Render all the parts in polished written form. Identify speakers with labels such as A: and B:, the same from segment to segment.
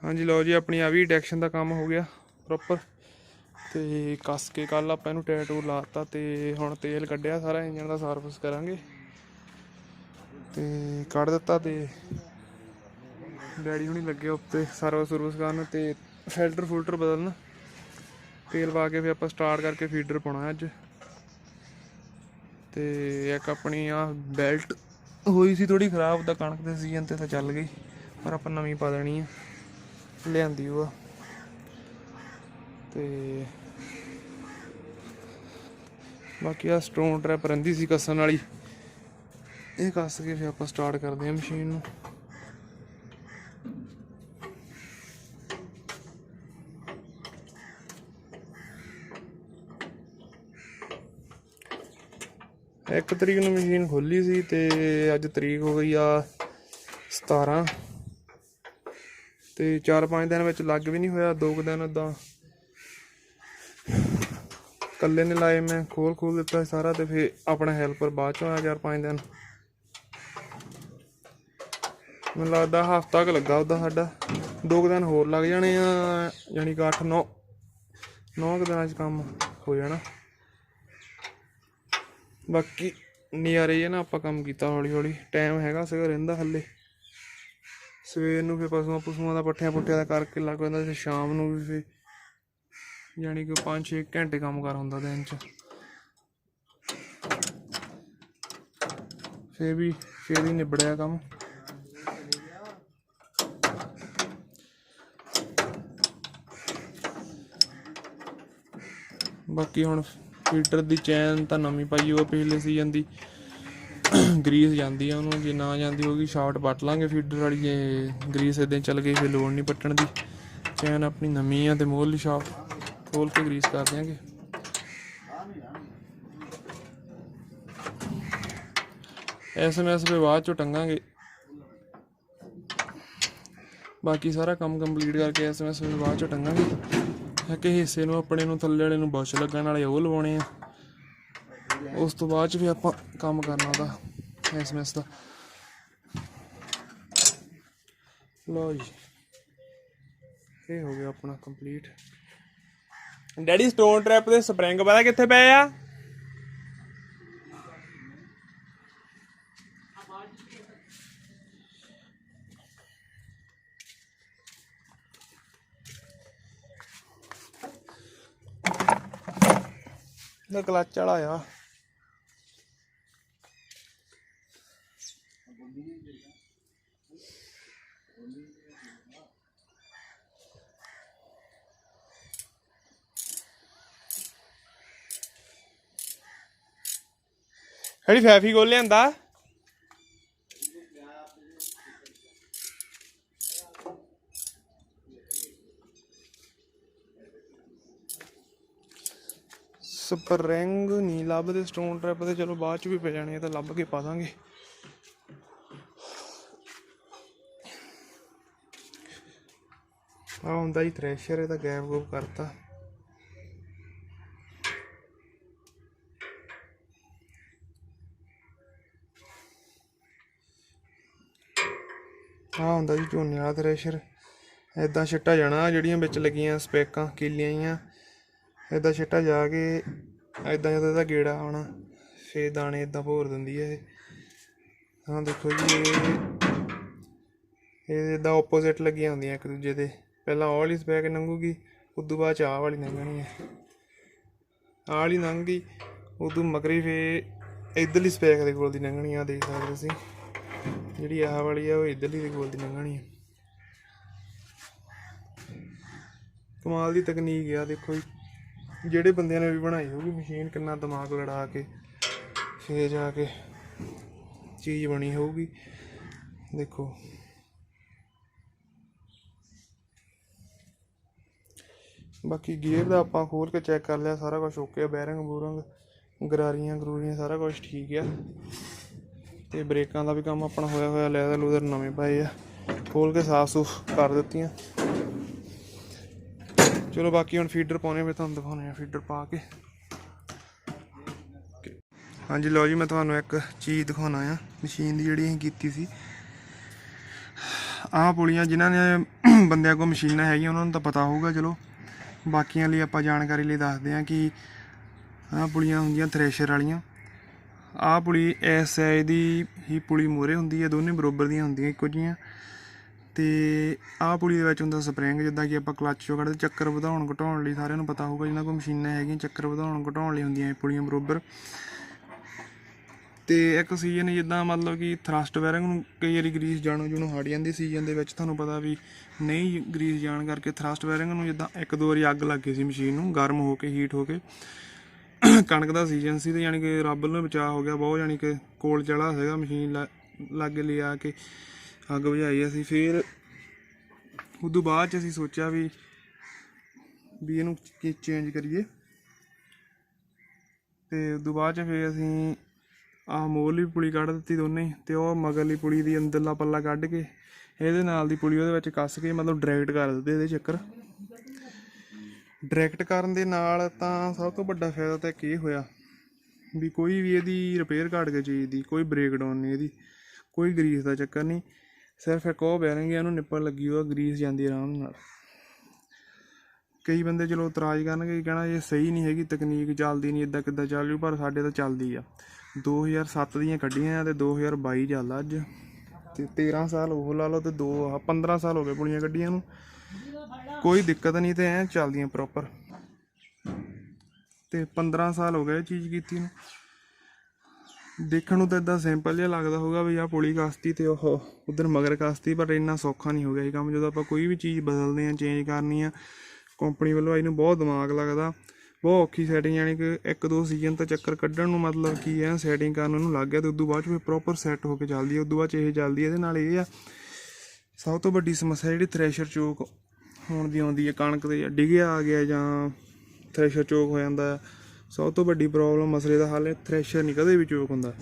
A: हाँ जी लो जी अपनी आ भी डैक्शन का काम हो गया प्रॉपर। तो कस के कल आप टैर टूर लाता तो हुण तेल कढ़िया सारा इंजन का सर्विस करांगे तो कढ़ दिता। तो डैडी हुणी लगे उत्ते सर्विस सुरविस करन ते फिल्टर फुल्टर बदलन तेल पा के फिर आप स्टार्ट करके फीडर पाना अज। तो एक अपनी आ बैल्ट हुई सी थोड़ी खराब दा कणक के सीजन ते चल गई पर आप नवीं पा देनी है लियांदी वो। तो बाकी आ स्टोन ट्रैप रहिंदी सी कसन वाली ये कस के फिर आप स्टार्ट करते हैं मशीन नूं। एक तरीक नूं मशीन खोली सी ते अज तरीक हो गई आ 17 ते 4-5 दिन में लग भी नहीं होया। 2 दिन उदा कल्ले ने लाए मैं खोल दिता सारा तो फिर अपना हैल्पर बाद चो आया 4-5 दिन मैं लगता हफ्ता क लगा उदा साडा 2 दिन होर लग जाने यानी कि 8-9 दिन काम हो जाना। बाकी नज़ारे है ना आप काम किया हौली हौली टाइम हैगा सीगा रहिंदा हले सवेर नूं फिर पशुआं का पट्ठियां पुट्ठियां का करके लग पैंदा फिर शाम नूं भी फिर यानी कि 5-6 घंटे काम कर हुंदा दिन च फिर भी छेती निबड़िया काम। बाकी हुण फीडर की चैन तो नवीं पाई हो पिछले सीजन की ग्रीस जाती है उन्होंने जे ना जाती होगी शार्ट पट लाँगे फीडर वाली जे ग्रीस इदां चल गई फिर लोड़ नहीं पट्टन की। चैन अपनी नवीं है तो मोहरली शार्ट खोल के ग्रीस कर देंगे। SMS पे बाद चो टंगांगे बाकी सारा काम कंप्लीट करके SMS पे बाद चो टंगांगे। एक हिस्से नूं अपने नूं थल्ले वाले नूं बुश लगण वाले वो लवाने आ उस तो बाद भी आप काम करना ਉਹਦਾ SMS का। लो जी ये हो गया अपना कंप्लीट। डैडी स्टोन ट्रैप के स्प्रिंग पता कित्थे पे आ क्लच वाला आ डैडी फैफी कोल लिआंदा स्प्रिंग नहीं लभदे स्टोन ट्रैप के चलो बाद च भी पे जाने तो लभ के पा देंगे। आ हुंदा जी थ्रैशर ਇਹਦਾ गैप गूप करता आ हुंदा जी झोने वाला थ्रैशर इदां छिट्टा जाना ਜਿਹੜੀਆਂ ਵਿੱਚ ਲੱਗੀਆਂ ਸਪੈਕਾਂ ਕੀਲੀਆਂ ਜਿਹੀਆਂ इदां छिट्टा जाके इदां जदों ਇਹਦਾ गेड़ा आना फिर दाने इदां भोर दिंदी है। हाँ देखो जी ये इदां ओपोजिट लगियां होंदियां एक दूजे दे पहला आह वाली स्पैक लंघूगी उदू बाद आह वाली लंघनी है आह वाली लंघ गई उदू मगरी फिर इधरली स्पैक के कोल दी लंघनी आ देख सकते तुसीं जी आह वाली है वो इधरली दे कोल दी लंघनी है। कमाल की तकनीक है देखो जी ਜਿਹੜੇ ਬੰਦਿਆਂ ने भी बनाई होगी मशीन कितना दिमाग लड़ा के फिर जाके चीज़ बनी होगी देखो। बाकी गेयर का आप खोल के चैक कर लिया सारा कुछ ओके बैरिंग बूरिंग गरारियां गरूरियां सारा कुछ ठीक है। तो ब्रेकों का भी काम अपना होया होया लैदर लूदर नवे पाए आ खोल के साफ सूफ कर दित्तियां। चलो बाकी हम फीडर पाने फिर तुहानूं दिखाने फीडर पा के। हाँ जी लो जी मैं तुहानूं एक चीज़ दिखाना आ मशीन की जिहड़ी असीं कीती सी ਆਹ ਪੁਲੀਆਂ ਜਿਨ੍ਹਾਂ ਨੇ ਬੰਦਿਆਂ ਕੋਲ ਮਸ਼ੀਨਾਂ ਹੈਗੀਆਂ ਉਹਨਾਂ ਨੂੰ ਤਾਂ ਪਤਾ ਹੋਊਗਾ। ਚਲੋ ਬਾਕੀਆਂ ਲਈ ਆਪਾਂ ਜਾਣਕਾਰੀ ਲਈ ਦੱਸਦੇ ਹਾਂ ਕਿ ਆਹ ਪੁਲੀਆਂ ਹੁੰਦੀਆਂ ਥ੍ਰੈਸ਼ਰ ਵਾਲੀਆਂ। ਆਹ ਪੁਲੀ ਇਸ ਸਾਈਜ਼ ਦੀ ਹੀ ਪੁਲੀ ਮੂਹਰੇ ਹੁੰਦੀ ਹੈ, ਦੋਨੇ ਬਰਾਬਰ ਦੀਆਂ ਹੁੰਦੀਆਂ ਇੱਕੋ ਜਿਹੀਆਂ। ਅਤੇ ਆਹ ਪੁਲੀ ਦੇ ਵਿੱਚ ਹੁੰਦਾ ਸਪਰਿੰਗ, ਜਿੱਦਾਂ ਕਿ ਆਪਾਂ ਕਲੱਚ ਚੋਂ ਕੱਢਦੇ ਚੱਕਰ ਵਧਾਉਣ ਘਟਾਉਣ ਲਈ। ਸਾਰਿਆਂ ਨੂੰ ਪਤਾ ਹੋਊਗਾ ਜਿਨ੍ਹਾਂ ਕੋਲ ਮਸ਼ੀਨਾਂ ਹੈਗੀਆਂ, ਚੱਕਰ ਵਧਾਉਣ ਘਟਾਉਣ ਲਈ ਹੁੰਦੀਆਂ ਇਹ ਪੁਲੀਆਂ ਬਰਾਬਰ। ਅਤੇ ਇੱਕ ਸੀਜ਼ਨ ਜਿੱਦਾਂ ਮਤਲਬ ਕਿ ਥਰਸਟ ਬੈਰਿੰਗ ਨੂੰ ਕਈ ਵਾਰੀ ਗਰੀਸ ਜਾਣੋਂ ਹਟ ਜਾਂਦੀ ਸੀਜ਼ਨ ਦੇ ਵਿੱਚ, ਤੁਹਾਨੂੰ ਪਤਾ ਵੀ ਨਹੀਂ ਗਰੀਸ ਜਾਣ ਕਰਕੇ ਥਰਸਟ ਬੈਰਿੰਗ ਨੂੰ ਜਿੱਦਾਂ ਇੱਕ ਦੋ ਵਾਰੀ ਅੱਗ ਲੱਗ ਗਈ ਸੀ ਮਸ਼ੀਨ ਨੂੰ, ਗਰਮ ਹੋ ਕੇ ਹੀਟ ਹੋ ਕੇ। ਕਣਕ ਦਾ ਸੀਜ਼ਨ ਸੀ ਅਤੇ ਯਾਨੀ ਕਿ ਰੱਬ ਨੂੰ ਬਚਾਅ ਹੋ ਗਿਆ ਬਹੁਤ, ਯਾਨੀ ਕਿ ਕੋਲ ਚੜਾ ਸੀਗਾ ਮਸ਼ੀਨ ਲਾਗੇ ਲਿਆ ਕੇ ਅੱਗ ਬੁਝਾਈ ਅਸੀਂ। ਫਿਰ ਉਦੋਂ ਬਾਅਦ 'ਚ ਅਸੀਂ ਸੋਚਿਆ ਵੀ ਇਹਨੂੰ ਚੇਂਜ ਕਰੀਏ। ਅਤੇ ਉਦੋਂ ਬਾਅਦ 'ਚ ਫਿਰ ਅਸੀਂ ਆਹ ਮੋਹਰਲੀ ਪੁਲੀ ਕੱਢ ਦਿੱਤੀ ਦੋਨੇ, ਅਤੇ ਉਹ ਮਗਰਲੀ ਪੁਲੀ ਦੀ ਅੰਦਰਲਾ ਪੱਲਾ ਕੱਢ ਕੇ ਇਹਦੇ ਨਾਲ ਦੀ ਪੁਲੀ ਉਹਦੇ ਵਿੱਚ ਕੱਸ ਕੇ ਮਤਲਬ ਡਾਇਰੈਕਟ ਕਰ ਦਿੱਤੇ ਇਹਦੇ ਚੱਕਰ। ਡਾਇਰੈਕਟ ਕਰਨ ਦੇ ਨਾਲ ਤਾਂ ਸਭ ਤੋਂ ਵੱਡਾ ਫਾਇਦਾ ਤਾਂ ਇੱਕ ਇਹ ਹੋਇਆ ਵੀ ਕੋਈ ਵੀ ਇਹਦੀ ਰਿਪੇਅਰ ਘੱਟ ਗਈ ਚੀਜ਼ ਦੀ, ਕੋਈ ਬ੍ਰੇਕਡਾਊਨ ਨਹੀਂ ਇਹਦੀ, ਕੋਈ ਗਰੀਸ ਦਾ ਚੱਕਰ ਨਹੀਂ। ਸਿਰਫ ਇੱਕ ਉਹ ਬੈਰਿੰਗ ਉਹਨੂੰ ਨਿੱਪਲ ਲੱਗੀ ਉਹ ਗਰੀਸ ਜਾਂਦੀ ਆਰਾਮ ਨਾਲ। ਕਈ ਬੰਦੇ ਚਲੋ ਇਤਰਾਜ਼ ਕਰਨਗੇ, ਕਹਿਣਾ ਇਹ ਸਹੀ ਨਹੀਂ ਹੈਗੀ ਤਕਨੀਕ, ਚੱਲਦੀ ਨਹੀਂ, ਇੱਦਾਂ ਕਿੱਦਾਂ ਚੱਲ ਜੂ, ਪਰ ਸਾਡੇ ਤਾਂ ਚੱਲਦੀ ਆ। 2007 ਦੀਆਂ ਕੱਢੀਆਂ ਅਤੇ 2022 ਚੱਲਦਾ ਅੱਜ, ਅਤੇ 13 ਸਾਲ ਉਹ ਲਾ ਲਓ ਅਤੇ 15 ਸਾਲ ਹੋ ਗਏ ਪੁਲੀਆਂ ਕੱਢੀਆਂ ਨੂੰ, ਕੋਈ ਦਿੱਕਤ ਨਹੀਂ ਅਤੇ ਐਂ ਚੱਲਦੀਆਂ ਪ੍ਰੋਪਰ। ਅਤੇ 15 ਸਾਲ ਹੋ ਗਏ ਇਹ ਚੀਜ਼ ਕੀਤੀ ਨੂੰ। ਦੇਖਣ ਨੂੰ ਤਾਂ ਇੱਦਾਂ ਸਿੰਪਲ ਜਿਹਾ ਲੱਗਦਾ ਹੋਊਗਾ ਵੀ ਆਹ ਪੁਲੀ ਕੱਸਤੀ ਅਤੇ ਉਹ ਉੱਧਰ ਮਗਰ ਕੱਸਤੀ, ਪਰ ਇੰਨਾ ਸੌਖਾ ਨਹੀਂ ਹੋ ਗਿਆ ਇਹ ਕੰਮ। ਜਦੋਂ ਆਪਾਂ ਕੋਈ ਵੀ ਚੀਜ਼ ਬਦਲਦੇ ਹਾਂ, ਚੇਂਜ ਕਰਨੀ ਆ ਕੰਪਨੀ ਵੱਲੋਂ, ਇਹਨੂੰ ਬਹੁਤ ਦਿਮਾਗ ਲੱਗਦਾ, ਬਹੁਤ ਔਖੀ ਸੈਟਿੰਗ, ਯਾਨੀ ਕਿ 1-2 ਸੀਜ਼ਨ ਤਾਂ ਚੱਕਰ ਕੱਢਣ ਨੂੰ ਮਤਲਬ ਕੀ ਹੈ ਸੈਟਿੰਗ ਕਰਨ ਨੂੰ ਲੱਗ ਗਿਆ, ਅਤੇ ਉਦੋਂ ਬਾਅਦ 'ਚ ਫਿਰ ਪ੍ਰੋਪਰ ਸੈੱਟ ਹੋ ਕੇ ਚੱਲਦੀ ਹੈ। ਉਦੋਂ ਬਾਅਦ 'ਚ ਇਹ ਚੱਲਦੀ ਹੈ। ਇਹਦੇ ਨਾਲ ਇਹ ਆ ਸਭ ਤੋਂ ਵੱਡੀ ਸਮੱਸਿਆ ਜਿਹੜੀ ਥ੍ਰੈਸ਼ਰ ਚੋਕ ਹੋਣ ਦੀ ਆਉਂਦੀ ਹੈ, ਕਣਕ ਦੇ ਡਿੱਗਿਆ ਆ ਗਿਆ ਜਾਂ ਥ੍ਰੈਸ਼ਰ ਚੋਕ ਹੋ ਜਾਂਦਾ। ਸਭ ਤੋਂ ਵੱਡੀ ਪ੍ਰੋਬਲਮ ਮਸਲੇ ਦਾ ਹੱਲ ਹੈ, ਥ੍ਰੈਸ਼ਰ ਨਹੀਂ ਕਦੇ ਵੀ ਚੋਕ ਹੁੰਦਾ।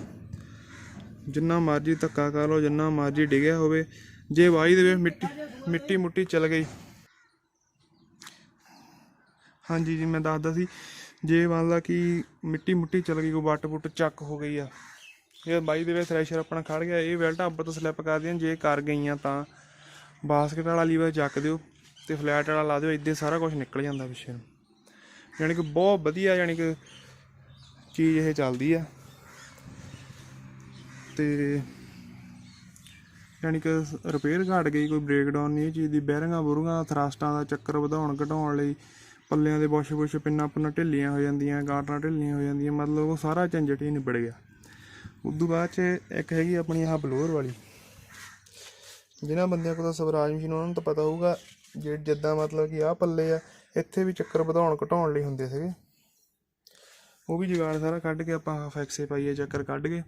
A: ਜਿੰਨਾ ਮਰਜ਼ੀ ਧੱਕਾ ਕਰ ਲਓ, ਜਿੰਨਾ ਮਰਜ਼ੀ ਡਿੱਗਿਆ ਹੋਵੇ, ਜੇ ਵਾਹੀ ਦੇ ਵਿੱਚ ਮਿੱਟੀ ਮੁੱਟੀ ਚੱਲ ਗਈ, ਹਾਂਜੀ ਜੀ ਮੈਂ ਦੱਸਦਾ ਸੀ, ਜੇ ਮੰਨ ਲਾ ਕਿ ਮਿੱਟੀ ਮੁੱਟੀ ਚੱਲ ਗਈ, ਕੋਈ ਵੱਟ ਵੁੱਟ ਚੱਕ ਹੋ ਗਈ ਆ, ਇਹ ਬਾਈ ਦੇ ਵਿੱਚ ਥ੍ਰੈਸ਼ਰ ਆਪਣਾ ਖੜ ਗਿਆ, ਇਹ ਬੈਲਟਾਂ ਆਪਾਂ ਤੋਂ ਸਲਿੱਪ ਕਰਦੀਆਂ, ਜੇ ਕਰ ਗਈਆਂ ਤਾਂ ਬਾਸਕਟ ਵਾਲਾ ਲੀਵਰ ਚੱਕ ਦਿਓ ਅਤੇ ਫਲੈਟ ਵਾਲਾ ਲਾ ਦਿਓ, ਇੱਦਾਂ ਸਾਰਾ ਕੁਛ ਨਿਕਲ ਜਾਂਦਾ ਪਿੱਛੇ ਨੂੰ। ਯਾਨੀ ਕਿ ਬਹੁਤ ਵਧੀਆ ਯਾਨੀ ਕਿ ਚੀਜ਼ ਇਹ ਚੱਲਦੀ ਆ। ਅਤੇ ਯਾਨੀ ਕਿ ਰਿਪੇਅਰ ਘੱਟ ਗਈ, ਕੋਈ ਬ੍ਰੇਕਡਾਊਨ ਨਹੀਂ ਇਹ ਚੀਜ਼ ਦੀ। ਬੈਰਿੰਗਾਂ ਬੁਰਿੰਗਾਂ ਥਰਸਟਾਂ ਦਾ ਚੱਕਰ ਵਧਾਉਣ ਘਟਾਉਣ ਲਈ, ਪੱਲਿਆਂ ਦੇ ਬੁਸ਼ ਪਿੰਨਾਂ ਪੁੰਨਾਂ ਢਿੱਲੀਆਂ ਹੋ ਜਾਂਦੀਆਂ, ਗਾਟਰਾਂ ਢਿੱਲੀਆਂ ਹੋ ਜਾਂਦੀਆਂ, ਮਤਲਬ ਉਹ ਸਾਰਾ ਝੰਜਟ ਹੀ ਨਿਬੜ ਗਿਆ। ਉਦੋਂ ਬਾਅਦ 'ਚ ਇੱਕ ਹੈਗੀ ਆਪਣੀ ਆਹ ਬਲੋਰ ਵਾਲੀ, ਜਿਨ੍ਹਾਂ ਬੰਦਿਆਂ ਕੋਲ ਤਾਂ ਸਵਰਾਜ ਮਸ਼ੀਨ ਉਹਨਾਂ ਨੂੰ ਤਾਂ ਪਤਾ ਹੋਊਗਾ। ਜਿੱਦਾਂ ਮਤਲਬ ਕਿ ਆਹ ਪੱਲੇ ਆ ਇੱਥੇ ਵੀ ਚੱਕਰ ਵਧਾਉਣ ਘਟਾਉਣ ਲਈ ਹੁੰਦੇ ਸੀਗੇ, ਉਹ ਵੀ ਜੁਗਾੜ ਸਾਰਾ ਕੱਢ ਕੇ ਆਪਾਂ ਫੈਕਸੇ ਪਾਈਏ ਚੱਕਰ ਕੱਢ ਕੇ।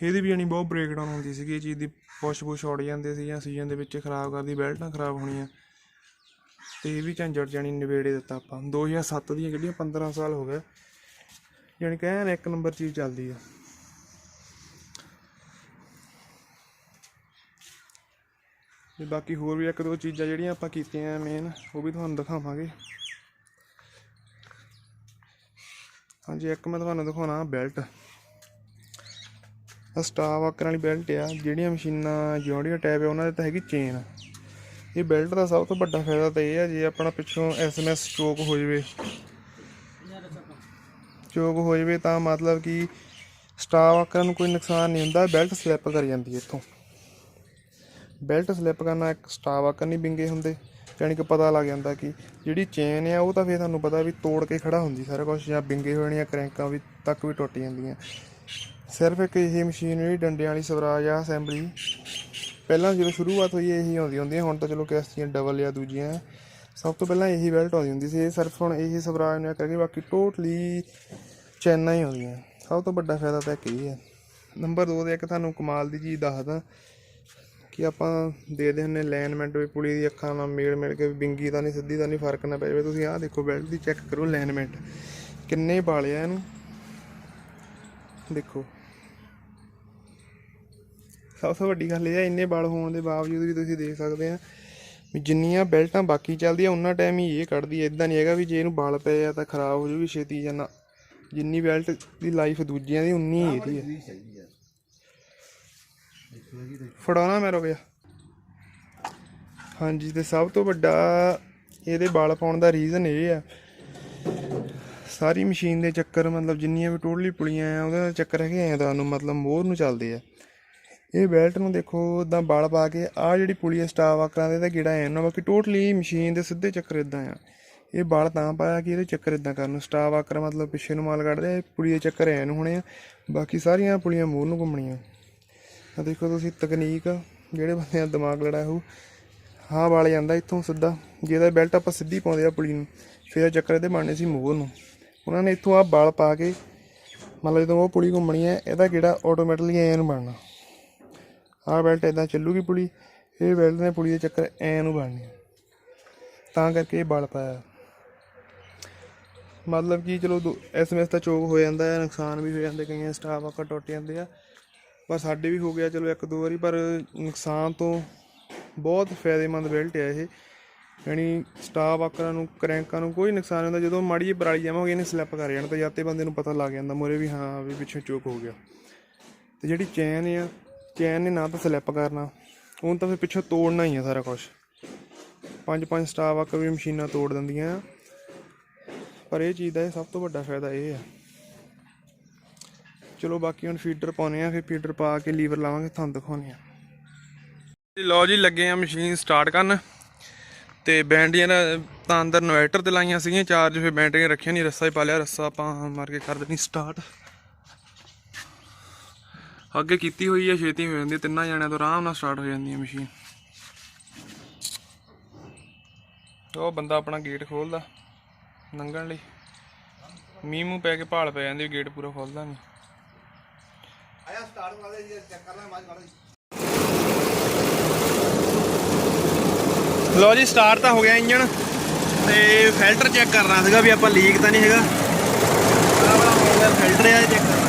A: ਇਹਦੀ ਵੀ ਯਾਨੀ ਬਹੁਤ ਬ੍ਰੇਕਡਾਊਨ ਹੁੰਦੀ ਸੀਗੀ ਇਹ ਚੀਜ਼ ਦੀ, ਪੁਸ਼ ਉੜ ਜਾਂਦੇ ਸੀ ਜਾਂ ਸੀਜ਼ਨ ਦੇ ਵਿੱਚ ਖ਼ਰਾਬ ਕਰਦੀ, ਬੈਲਟਾਂ ਖ਼ਰਾਬ ਹੋਣੀਆਂ, ਅਤੇ ਇਹ ਵੀ ਝੰਜਟ ਜਾਣੀ ਨਿਬੇੜੇ ਦਿੱਤਾ ਆਪਾਂ। 2007 ਦੀਆਂ ਗੱਡੀਆਂ 15 ਸਾਲ ਹੋ ਗਏ, ਯਾਨੀ ਕਿ ਐਨ ਇੱਕ ਨੰਬਰ ਚੀਜ਼ ਚੱਲਦੀ ਆ। ਅਤੇ ਬਾਕੀ ਹੋਰ ਵੀ 1-2 ਚੀਜ਼ਾਂ ਜਿਹੜੀਆਂ ਆਪਾਂ ਕੀਤੀਆਂ ਮੇਨ, ਉਹ ਵੀ ਤੁਹਾਨੂੰ ਦਿਖਾਵਾਂਗੇ। ਹਾਂਜੀ, ਇੱਕ ਮੈਂ ਤੁਹਾਨੂੰ ਦਿਖਾਉਣਾ ਬੈਲਟ, ਸਟਾਫ ਆਕਰ ਵਾਲੀ ਬੈਲਟ ਆ। ਜਿਹੜੀਆਂ ਮਸ਼ੀਨਾਂ ਜੌਂਡੀਆਂ ਟਾਈਪ ਆ ਉਹਨਾਂ ਦੇ ਤਾਂ ਹੈਗੀ ਚੇਨ। ਇਹ ਬੈਲਟ ਦਾ ਸਭ ਤੋਂ ਵੱਡਾ ਫਾਇਦਾ ਤਾਂ ਇਹ ਆ, ਜੇ ਆਪਣਾ ਪਿੱਛੋਂ SMS ਚੋਕ ਹੋ ਜਾਵੇ ਤਾਂ ਮਤਲਬ ਕਿ ਸਟਾਫ ਆਕਰਾਂ ਨੂੰ ਕੋਈ ਨੁਕਸਾਨ ਨਹੀਂ ਹੁੰਦਾ, ਬੈਲਟ ਸਲਿੱਪ ਕਰ ਜਾਂਦੀ ਹੈ ਇੱਥੋਂ। ਬੈਲਟ ਸਲਿੱਪ ਕਰਨਾ ਇੱਕ ਸਟਾਫ ਆਕਰ ਨਹੀਂ ਵਿੰਗੇ ਹੁੰਦੇ, ਯਾਨੀ ਕਿ ਪਤਾ ਲੱਗ ਜਾਂਦਾ ਕਿ ਜਿਹੜੀ ਚੇਨ ਆ ਉਹ ਤਾਂ ਫਿਰ ਤੁਹਾਨੂੰ ਪਤਾ ਵੀ ਤੋੜ ਕੇ ਖੜਾ ਹੁੰਦੀ ਸਾਰਾ ਕੁਛ, ਜਾਂ ਵਿੰਗੇ ਹੋ ਜਾਣੀਆਂ, ਕਰੈਂਕਾਂ ਵੀ ਤੱਕ ਵੀ ਟੁੱਟ ਜਾਂਦੀਆਂ। ਸਿਰਫ ਇੱਕ ਇਹ ਮਸ਼ੀਨ ਜਿਹੜੀ ਡੰਡਿਆਂ ਵਾਲੀ ਸਵਰਾਜ ਆ ਅਸੈਂਬਲੀ, ਪਹਿਲਾਂ ਜਦੋਂ ਸ਼ੁਰੂਆਤ ਹੋਈ ਇਹੀ ਆਉਂਦੀ ਹੁੰਦੀਆਂ, ਹੁਣ ਤਾਂ ਚਲੋ ਕਿਸ਼ਤੀਆਂ ਡਬਲ ਜਾਂ ਦੂਜੀਆਂ, ਸਭ ਤੋਂ ਪਹਿਲਾਂ ਇਹੀ ਬੈਲਟ ਆਉਂਦੀ ਹੁੰਦੀ ਸੀ। ਇਹ ਸਿਰਫ ਹੁਣ ਇਹ ਸਵਰਾਜ ਨੂੰ ਕਰਕੇ ਬਾਕੀ ਟੋਟਲੀ ਚੈਨਾਂ ਹੀ ਆਉਂਦੀਆਂ। ਸਭ ਤੋਂ ਵੱਡਾ ਫਾਇਦਾ ਤਾਂ ਇੱਕ ਇਹ ਹੈ। ਨੰਬਰ 2 'ਤੇ ਇੱਕ ਤੁਹਾਨੂੰ ਕਮਾਲ ਦੀ ਚੀਜ਼ ਦੱਸਦਾ ਕਿ ਆਪਾਂ ਦੇਖਦੇ ਹੁੰਦੇ ਅਲਾਈਨਮੈਂਟ ਵੀ ਪੁਲੀ ਦੀ ਅੱਖਾਂ ਨਾਲ ਮਿਲ ਕੇ ਵਿੰਗੀ ਤਾਂ ਨਹੀਂ, ਸਿੱਧੀ ਤਾਂ ਨਹੀਂ, ਫਰਕ ਨਾ ਪੈ ਜਾਵੇ। ਤੁਸੀਂ ਆਹ ਦੇਖੋ ਬੈਲਟ ਦੀ ਚੈੱਕ ਕਰੋ ਅਲਾਈਨਮੈਂਟ, ਕਿੰਨੇ ਵਾਲੇ ਆ ਇਹਨੂੰ ਦੇਖੋ। ਸਭ ਤੋਂ ਵੱਡੀ ਗੱਲ ਇਹ ਹੈ, ਇੰਨੇ ਵਾਲ ਹੋਣ ਦੇ ਬਾਵਜੂਦ ਵੀ ਤੁਸੀਂ ਦੇਖ ਸਕਦੇ ਆ ਵੀ ਜਿੰਨੀਆਂ ਬੈਲਟਾਂ ਬਾਕੀ ਚੱਲਦੀਆਂ ਉਨਾ ਟਾਈਮ ਹੀ ਇਹ ਕੱਢਦੀ ਹੈ। ਇੱਦਾਂ ਨਹੀਂ ਹੈਗਾ ਵੀ ਜੇ ਇਹਨੂੰ ਵਾਲ ਪਏ ਆ ਤਾਂ ਖਰਾਬ ਹੋ ਜੂਗੀ ਛੇਤੀ ਜਾਂ ਨਾ, ਜਿੰਨੀ ਬੈਲਟ ਦੀ ਲਾਈਫ ਦੂਜਿਆਂ ਦੀ ਉਨੀ ਇਹਦੀ ਹੈ। ਫੜਾਉਣਾ ਮੈਂ ਰੁਕ ਜਾ। ਹਾਂਜੀ, ਤੇ ਸਭ ਤੋਂ ਵੱਡਾ ਇਹਦੇ ਵਲ ਪਾਉਣ ਦਾ ਰੀਜ਼ਨ ਇਹ ਆ, ਸਾਰੀ ਮਸ਼ੀਨ ਦੇ ਚੱਕਰ ਮਤਲਬ ਜਿੰਨੀਆਂ ਵੀ ਟੋਟਲੀ ਪੁਲੀਆਂ ਆ ਉਹਦੇ ਚੱਕਰ ਹੈਗੇ ਐਂ ਤੁਹਾਨੂੰ ਮਤਲਬ ਮੋਹਰ ਨੂੰ ਚੱਲਦੇ ਆ। ਇਹ ਬੈਲਟ ਨੂੰ ਦੇਖੋ ਇੱਦਾਂ ਵਲ ਪਾ ਕੇ ਆਹ ਜਿਹੜੀ ਪੁਲੀ ਆ ਸਟਾਫ ਆਕਰਾਂ ਦੇ, ਇਹਦਾ ਗੇੜਾ ਐਂ ਨਾ, ਬਾਕੀ ਟੋਟਲੀ ਮਸ਼ੀਨ ਦੇ ਸਿੱਧੇ ਚੱਕਰ ਇੱਦਾਂ ਆ। ਇਹ ਵਲ ਤਾਂ ਪਾਇਆ ਕਿ ਇਹਦੇ ਚੱਕਰ ਇੱਦਾਂ ਕਰਨ, ਸਟਾਫ ਆਕਰ ਮਤਲਬ ਪਿੱਛੇ ਨੂੰ ਮਾਲ ਕੱਢਦੇ ਆ, ਪੁਲੀ ਦੇ ਚੱਕਰ ਐਂ ਨੂੰ ਹੋਣੇ ਆ, ਬਾਕੀ ਸਾਰੀਆਂ ਪੁਲੀਆਂ ਮੋਹਰ ਨੂੰ ਘੁੰਮਣੀਆਂ। ਆ ਦੇਖੋ ਤੁਸੀਂ ਤਕਨੀਕ, ਜਿਹੜੇ ਬੰਦੇ ਦਾ ਦਿਮਾਗ ਲੜਾ ਹੋਊ। ਹਾਂ ਵਲ ਜਾਂਦਾ ਇੱਥੋਂ ਸਿੱਧਾ, ਜੇ ਇਹਦਾ ਬੈਲਟ ਆਪਾਂ ਸਿੱਧੀ ਪਾਉਂਦੇ ਆ ਪੁਲੀ ਨੂੰ, ਫਿਰ ਚੱਕਰ ਇਹਦੇ ਬਣਨੇ ਸੀ ਮੋਹਰ ਨੂੰ। ਉਹਨਾਂ ਨੇ ਇੱਥੋਂ ਆਹ ਵਲ ਪਾ ਕੇ ਮਤਲਬ ਜਦੋਂ ਉਹ ਪੁਲੀ ਘੁੰਮਣੀ ਹੈ, ਇਹਦਾ ਗੇੜਾ ਆਟੋਮੈਟਿਕਲੀ ਐਂ ਨੂੰ ਬਣਨਾ। ਆਹ ਬੈਲਟ ਇੱਦਾਂ ਚੱਲੂਗੀ ਪੁਲੀ, ਇਹ ਬੈਲਟ ਨੇ ਪੁਲੀ ਦੇ ਚੱਕਰ ਐਂ ਨੂੰ ਬਣਨੇ, ਤਾਂ ਕਰਕੇ ਇਹ ਵਲ ਪਾਇਆ। ਮਤਲਬ ਕਿ ਚਲੋ SMS ਤਾਂ ਚੋਕ ਹੋ ਜਾਂਦਾ ਹੈ, ਨੁਕਸਾਨ ਵੀ ਹੋ ਜਾਂਦੇ, ਕਈਆਂ ਸਟਾਫ ਆਕਰ ਟੁੱਟ ਜਾਂਦੇ ਆ, ਪਰ ਸਾਡੇ ਵੀ ਹੋ ਗਿਆ ਚਲੋ 1-2 ਵਾਰੀ। ਪਰ ਨੁਕਸਾਨ ਤੋਂ ਬਹੁਤ ਫਾਇਦੇਮੰਦ ਬੈਲਟ ਆ ਇਹ, ਯਾਨੀ ਸਟਾਫ ਆਕਰਾਂ ਨੂੰ, ਕਰੈਂਕਾਂ ਨੂੰ ਕੋਈ ਨੁਕਸਾਨ ਨਹੀਂ ਹੁੰਦਾ। ਜਦੋਂ ਮਾੜੀ ਜਿਹੀ ਪਰਾਲੀ ਜਾਵਾਂਗੇ ਇਹਨੇ ਸਲਿੱਪ ਕਰ ਜਾਣਾ, ਤਾਂ ਜਦ ਤੇ ਬੰਦੇ ਨੂੰ ਪਤਾ ਲੱਗ ਜਾਂਦਾ ਮੂਹਰੇ ਵੀ ਹਾਂ ਵੀ ਪਿੱਛੇ ਚੋਕ ਹੋ ਗਿਆ। ਅਤੇ ਜਿਹੜੀ ਚੈਨ ਆ, ਚੈਨ ਨੇ ਨਾ ਤਾਂ ਸਲਿੱਪ ਕਰਨਾ, ਉਹਨੂੰ ਤਾਂ ਫਿਰ ਪਿੱਛੋਂ ਤੋੜਨਾ ਹੀ ਆ ਸਾਰਾ ਕੁਛ। 5-5 ਸਟਾਫ ਆਕਰ ਵੀ ਮਸ਼ੀਨਾਂ ਤੋੜ ਦਿੰਦੀਆਂ ਆ, ਪਰ ਇਹ ਚੀਜ਼ ਦਾ ਇਹ ਸਭ ਤੋਂ ਵੱਡਾ ਫਾਇਦਾ ਇਹ ਆ। ਚਲੋ ਬਾਕੀ ਹੁਣ ਫੀਡਰ ਪਾਉਂਦੇ ਆ, ਫਿਰ ਫੀਡਰ ਪਾ ਕੇ ਲੀਵਰ ਲਾਵਾਂਗੇ, ਤੁਹਾਨੂੰ ਦਿਖਾਉਂਦੇ ਆ। ਲਓ ਜੀ, ਲੱਗੇ ਆ ਮਸ਼ੀਨ ਸਟਾਰਟ ਕਰਨ, ਤੇ ਬੈਟਰੀਆਂ ਤਾਂ ਅੰਦਰ ਇਨਵਰਟਰ ਤੇ ਲਾਈਆਂ ਸੀਗੀਆਂ ਚਾਰਜ, ਫਿਰ ਬੈਟਰੀਆਂ ਰੱਖੀਆਂ ਨਹੀਂ, ਰੱਸਾ ਹੀ ਪਾ ਲਿਆ। ਰੱਸਾ ਆਪਾਂ ਮਾਰ ਕੇ ਕਰ ਦੇਣੀ ਸਟਾਰਟ। ਅੱਗੇ ਕੀਤੀ ਹੋਈ ਹੈ, ਛੇਤੀ ਹੋ ਜਾਂਦੀ, 3 ਜਣਿਆਂ ਤੋਂ ਆਰਾਮ ਨਾਲ ਸਟਾਰਟ ਹੋ ਜਾਂਦੀ ਹੈ ਮਸ਼ੀਨ। ਉਹ ਬੰਦਾ ਆਪਣਾ ਗੇਟ ਖੋਲ੍ਹਦਾ ਲੰਘਣ ਲਈ, ਮੀਂਹ ਮੂੰਹ ਪੈ ਕੇ ਭਾਲ ਪੈ ਜਾਂਦੀ, ਗੇਟ ਪੂਰਾ ਖੋਲ੍ਹਦਾ ਨਹੀਂ। ਲਓ ਜੀ, ਸਟਾਰਟ ਤਾਂ ਹੋ ਗਿਆ ਇੰਜਣ, ਤੇ ਫਿਲਟਰ ਚੈੱਕ ਕਰਨਾ ਸੀਗਾ ਵੀ ਆਪਾਂ ਲੀਕ ਤਾਂ ਨਹੀਂ ਹੈਗਾ। ਆਹ ਵਾਲਾ ਫਿਲਟਰ ਆ, ਚੈੱਕ ਕਰਨਾ।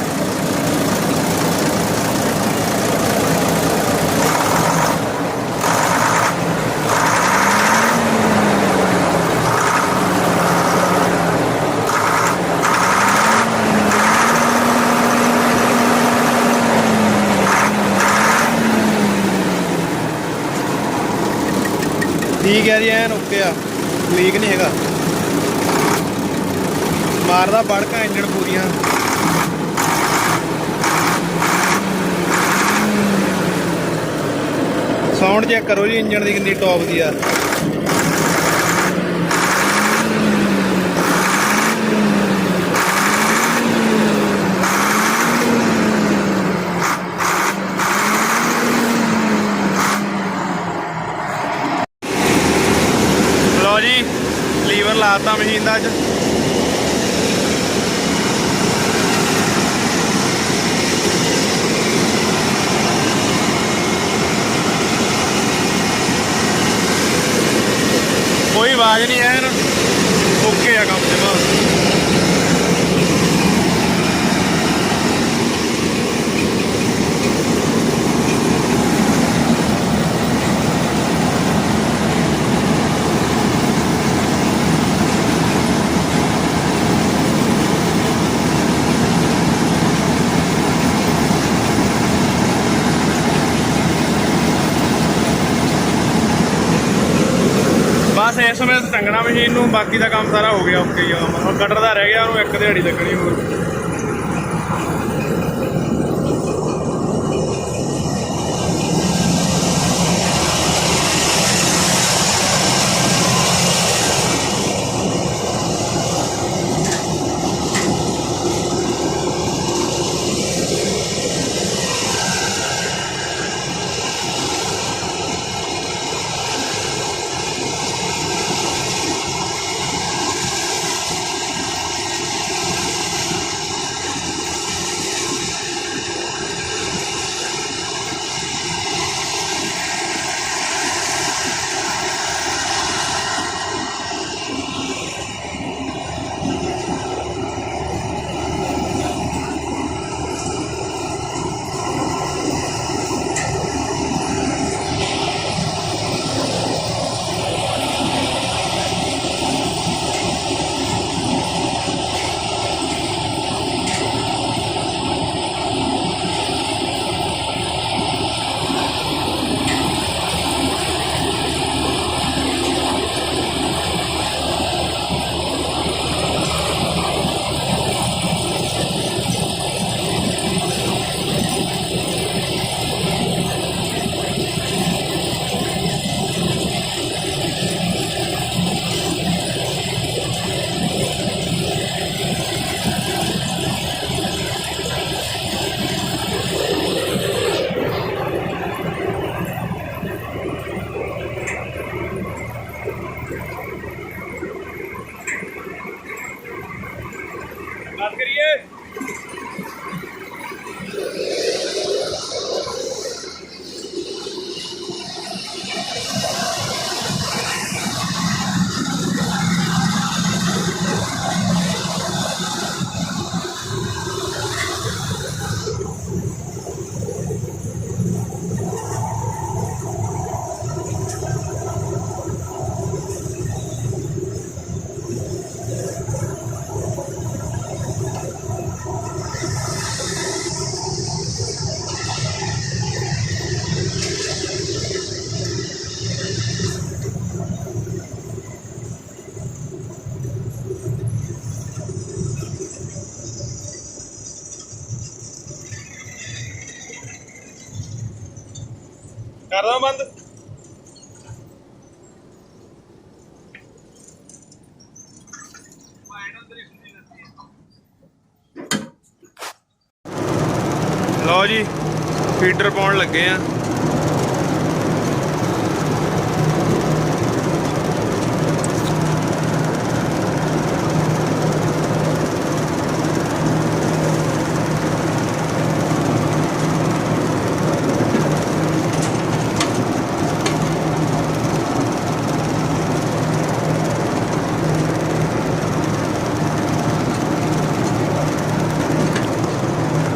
A: ਠੀਕ ਹੈ ਜੀ, ਐਨ ਓਕੇ ਆ, ਲੀਕ ਨਹੀਂ ਹੈਗਾ। ਮਾਰਦਾ ਬੜਕਾ ਇੰਜਣ ਪੂਰੀਆਂ। ਸਾਊਂਡ ਚੈੱਕ ਕਰੋ ਜੀ ਇੰਜਣ ਦੀ ਕਿੰਨੀ ਟੌਪ ਦੀ ਆ। ਲਓ ਜੀ, ਲੀਵਰ ਲਾਤਾ ਮਸ਼ੀਨ ਦਾ ਅੱਜ। ਕੋਈ ਆਵਾਜ਼ ਨਹੀਂ ਐਨ ਓਕੇ ਆ ਕੰਮ ਜਮਾ। बस इस समय टंगना मशीन नूं, बाकी का काम सारा हो गया ओके ही। कटर का रह गया, एक दिहाड़ी लगनी होर। ਲਓ ਜੀ ਫੀਡਰ ਪਾਉਣ ਲੱਗੇ ਆ।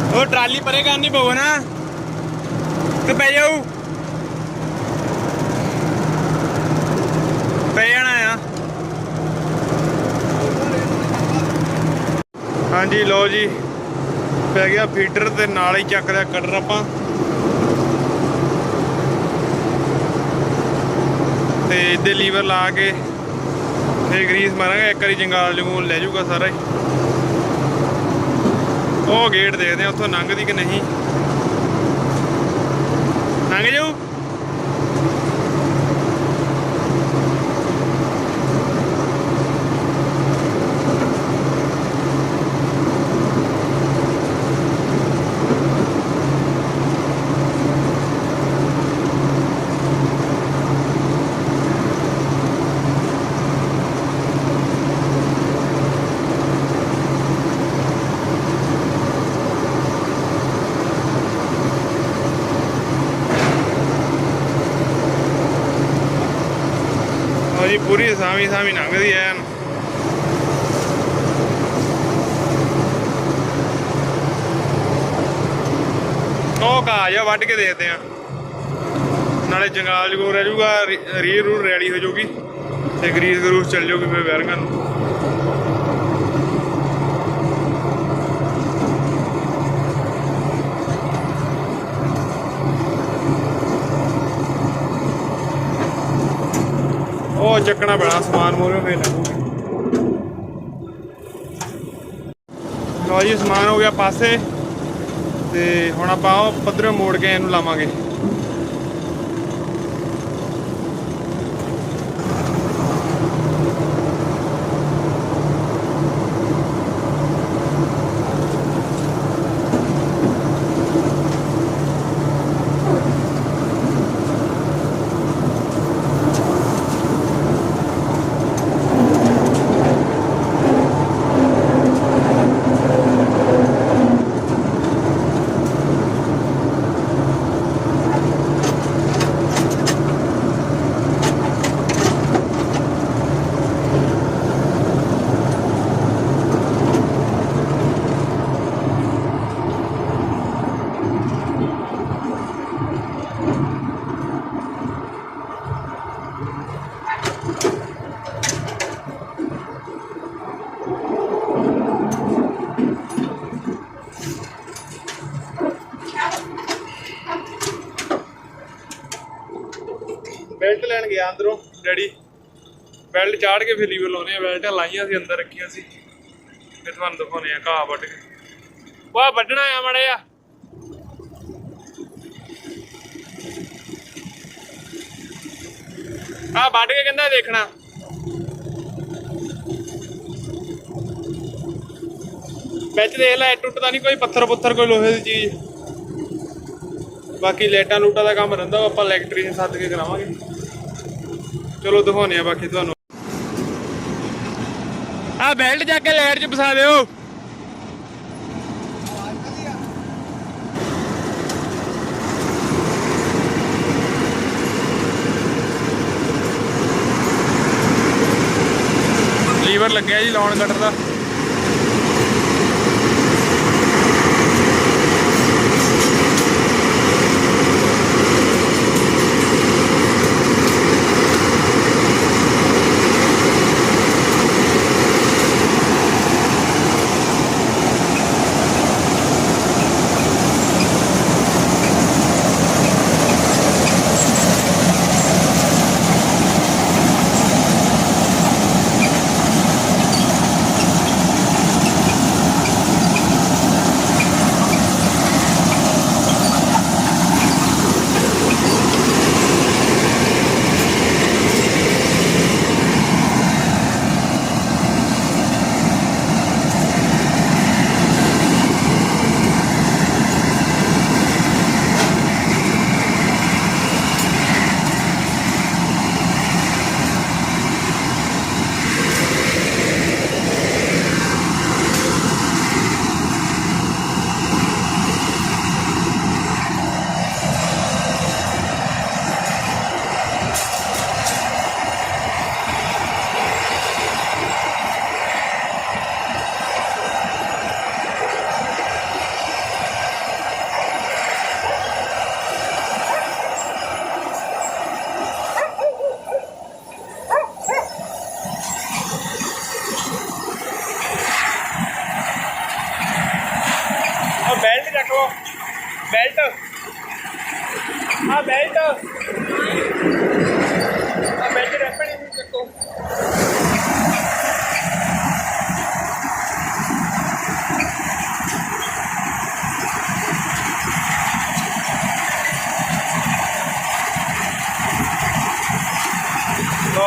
A: ਉਹ ਟਰਾਲੀ ਪਰੇ ਕਰਨੀ ਪਊ ਨਾ ਤੇ ਪੈ ਜਾਊ, ਪੈ ਜਾਣਾ ਆ। ਹਾਂਜੀ ਲਓ ਜੀ ਪੈ ਗਿਆ ਫੀਡਰ ਤੇ ਨਾਲ ਹੀ ਚੱਕ ਲਿਆ ਕਟਰ ਆਪਾਂ ਤੇ ਇਹਦੇ ਲੀਵਰ ਲਾ ਕੇ ਫੇਰ ਗਰੀਸ ਮਾਰਾਂਗੇ। ਇੱਕ ਵਾਰੀ ਜੰਗਾਲ ਜੰਗੂਲ ਲੈ ਜਾਊਗਾ ਸਾਰਾ ਹੀ। ਉਹ ਗੇਟ ਦੇਖਦੇ ਆ ਉੱਥੋਂ ਲੰਘਦੀ ਕਿ ਨਹੀਂ, ਲੰਘ ਜਾਊ। ਜੀ ਪੂਰੀ ਸਾਵੀਂ ਸਾਵੀਂ ਲੰਘਦੀ ਐ। ਉਹ ਕਾਜ ਆ ਵੱਢ ਕੇ ਦੇਖਦੇ ਆ, ਨਾਲੇ ਜੰਗਾਲ ਜਗੂਰ ਰਹਿ ਜਾਊਗਾ, ਰੀਰ ਰੂਰ ਰੈਡੀ ਹੋ ਜਾਊਗੀ ਤੇ ਗਰੀਸ ਗਰੂਸ ਚੱਲ ਜਾਊਗੀ ਫਿਰ ਵੈਰਿੰਗਾਂ ਨੂੰ। ਉਹ ਚੱਕਣਾ ਪੈਣਾ ਸਮਾਨ ਮੋਰਿਓ ਫੇਰ ਲੱਗੂਗੀ। ਲਓ ਜੀ ਸਮਾਨ ਹੋ ਗਿਆ ਪਾਸੇ ਤੇ ਹੁਣ ਆਪਾਂ ਉਹ ਪੱਧਰੋਂ ਮੋੜ ਕੇ ਇਹਨੂੰ ਲਾਵਾਂਗੇ। बेल्ट लैन गया अंदरों डैडी, बेल्ट चाड़ के फिर लीवर लाने। बेल्टा लाइया सी अंदर रखिया सी, फिर तुहानू दिखाने आ घाह वड्ढ के। वाह वड्ढना आ माड़ा जिहा, आ वड्ढ के कहंदा देखना। बिच देख लै टुटदा नहीं कोई, पत्थर पुत्थर कोई लोहे की चीज़। बाकी लाइटां लूटां का काम रहिंदा आपां इलैक्ट्रीशियन सद्द के करावांगे। चलो दिखाने बाकी तुहानू। आ बेल्ट जाके लाइट च फसा दिओ। लीवर लग्या जी लॉन कटर का।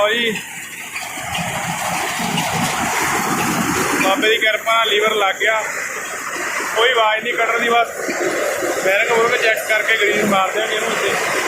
A: ਲਓ ਜੀ ਬਾਬੇ ਦੀ ਕਿਰਪਾ ਨਾਲ ਲੀਵਰ ਲੱਗ ਗਿਆ, ਕੋਈ ਆਵਾਜ਼ ਨਹੀਂ ਕੱਢਣ ਦੀ, ਬਸ ਬੈਰਿੰਗ ਬੁਰੰਗ ਚੈੱਕ ਕਰਕੇ ਗਰੀਸ ਮਾਰ ਦਿਆਂਗੇ ਇਹਨੂੰ ਇੱਥੇ।